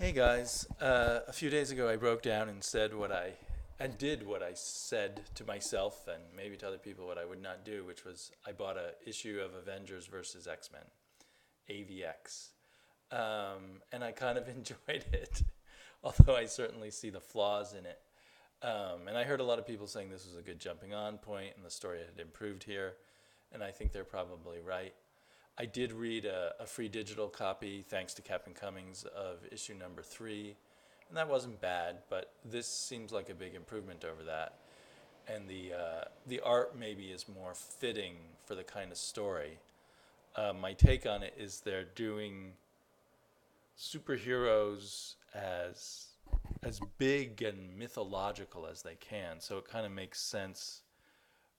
Hey guys, a few days ago I broke down and did what I said to myself and maybe to other people what I would not do, which was I bought a issue of Avengers versus X-Men, AVX, and I kind of enjoyed it, although I certainly see the flaws in it. And I heard a lot of people saying this was a good jumping on point and the story had improved here, and I think they're probably right. I did read a free digital copy, thanks to Captain Cummings, of issue number 3, and that wasn't bad, but this seems like a big improvement over that. And the art maybe is more fitting for the kind of story. My take on it is they're doing superheroes as big and mythological as they can, so it kind of makes sense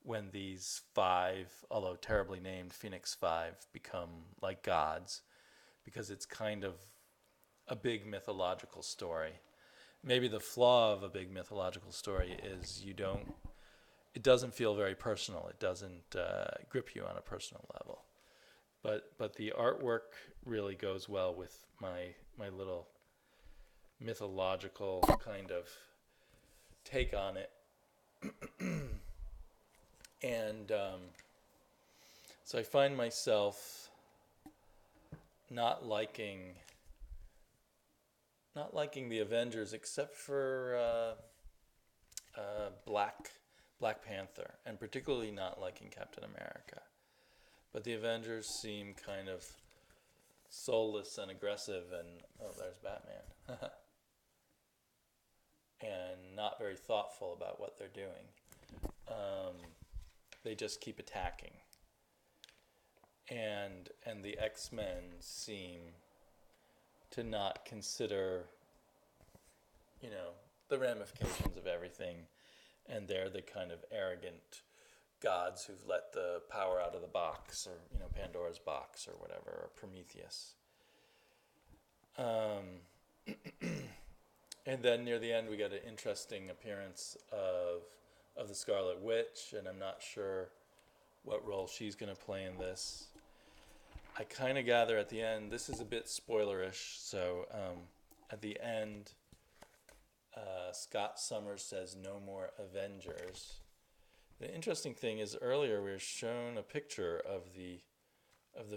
when these five, although terribly named Phoenix Five, become like gods, because it's kind of a big mythological story. Maybe the flaw of a big mythological story is it doesn't feel very personal. It doesn't grip you on a personal level. But the artwork really goes well with my little mythological kind of take on it. And so I find myself not liking the Avengers except for Black Panther, and particularly not liking Captain America. But the Avengers seem kind of soulless and aggressive, and oh, there's Batman, and not very thoughtful about what they're doing. They just keep attacking, and the X-Men seem to not consider, the ramifications of everything, and they're the kind of arrogant gods who've let the power out of the box, or Pandora's box, or whatever, or Prometheus. And then near the end, we get an interesting appearance of the Scarlet Witch, and I'm not sure what role she's going to play in this. I kind of gather at the end, this is a bit spoilerish, so at the end, Scott Summers says no more Avengers. The interesting thing is earlier we were shown a picture of the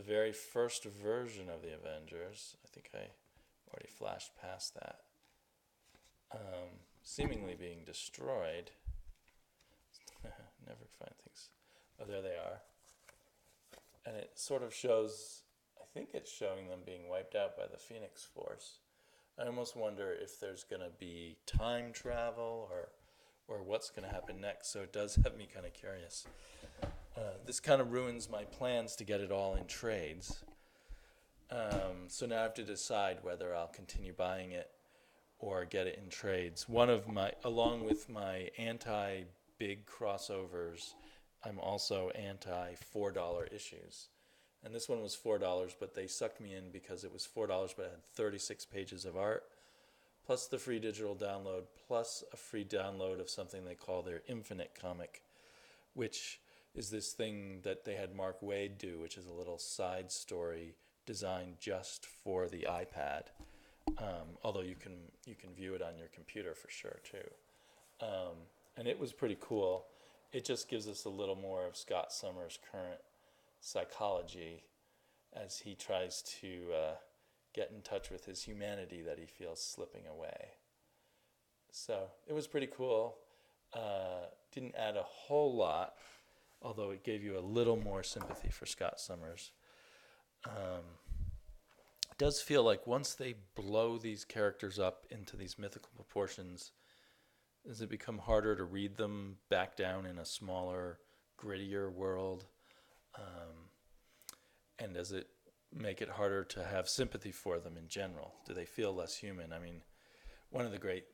very first version of the Avengers. I think I already flashed past that. Seemingly being destroyed. Never find things. Oh, there they are. And it sort of shows, I think it's showing them being wiped out by the Phoenix Force. I almost wonder if there's going to be time travel or what's going to happen next, so it does have me kind of curious. This kind of ruins my plans to get it all in trades. So now I have to decide whether I'll continue buying it or get it in trades. Along with my anti-big crossovers, I'm also anti-$4 issues. And this one was $4, but they sucked me in because it was $4, but it had 36 pages of art, plus the free digital download, plus a free download of something they call their Infinite comic, which is this thing that they had Mark Waid do, which is a little side story designed just for the iPad. Although you can view it on your computer for sure too. And it was pretty cool. It just gives us a little more of Scott Summers' current psychology as he tries to get in touch with his humanity that he feels slipping away. So it was pretty cool. Didn't add a whole lot, although it gave you a little more sympathy for Scott Summers. It does feel like once they blow these characters up into these mythical proportions, does it become harder to read them back down in a smaller, grittier world? And does it make it harder to have sympathy for them in general? Do they feel less human? I mean, one of the great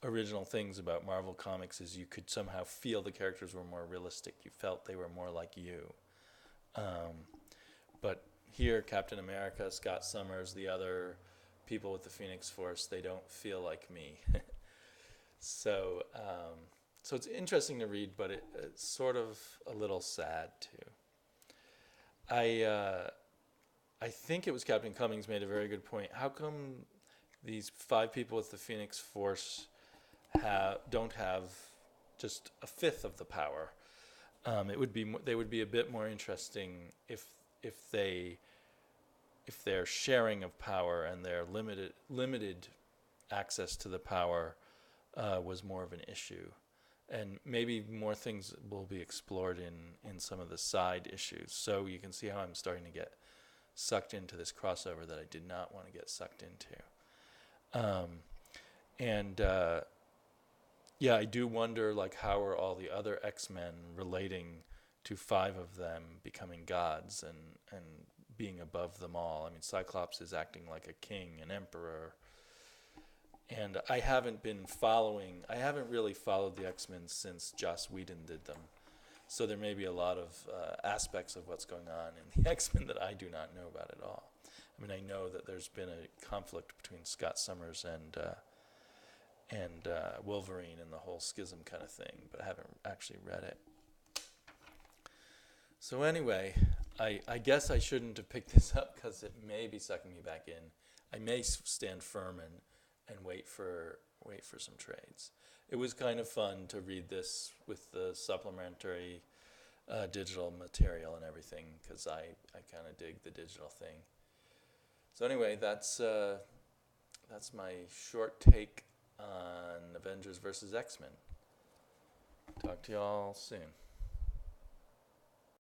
original things about Marvel Comics is you could somehow feel the characters were more realistic. You felt they were more like you. But here, Captain America, Scott Summers, the other people with the Phoenix Force, they don't feel like me. So it's interesting to read, but it's sort of a little sad too. I think it was Captain Cummings made a very good point. How come these 5 people with the Phoenix Force don't have just a fifth of the power. It would be they would be a bit more interesting if they if their sharing of power and their limited access to the power was more of an issue. And maybe more things will be explored in some of the side issues. So you can see how I'm starting to get sucked into this crossover that I did not want to get sucked into. And yeah, I do wonder, like, how are all the other X-Men relating to 5 of them becoming gods and being above them all? I mean, Cyclops is acting like a king, an emperor. And I haven't really followed the X-Men since Joss Whedon did them. So there may be a lot of aspects of what's going on in the X-Men that I do not know about at all. I mean, I know that there's been a conflict between Scott Summers and Wolverine and the whole schism kind of thing, but I haven't actually read it. So anyway, I guess I shouldn't have picked this up because it may be sucking me back in. I may stand firm and wait for some trades. It was kind of fun to read this with the supplementary digital material and everything because I kind of dig the digital thing. So anyway, that's my short take on Avengers versus X-Men. Talk to y'all soon.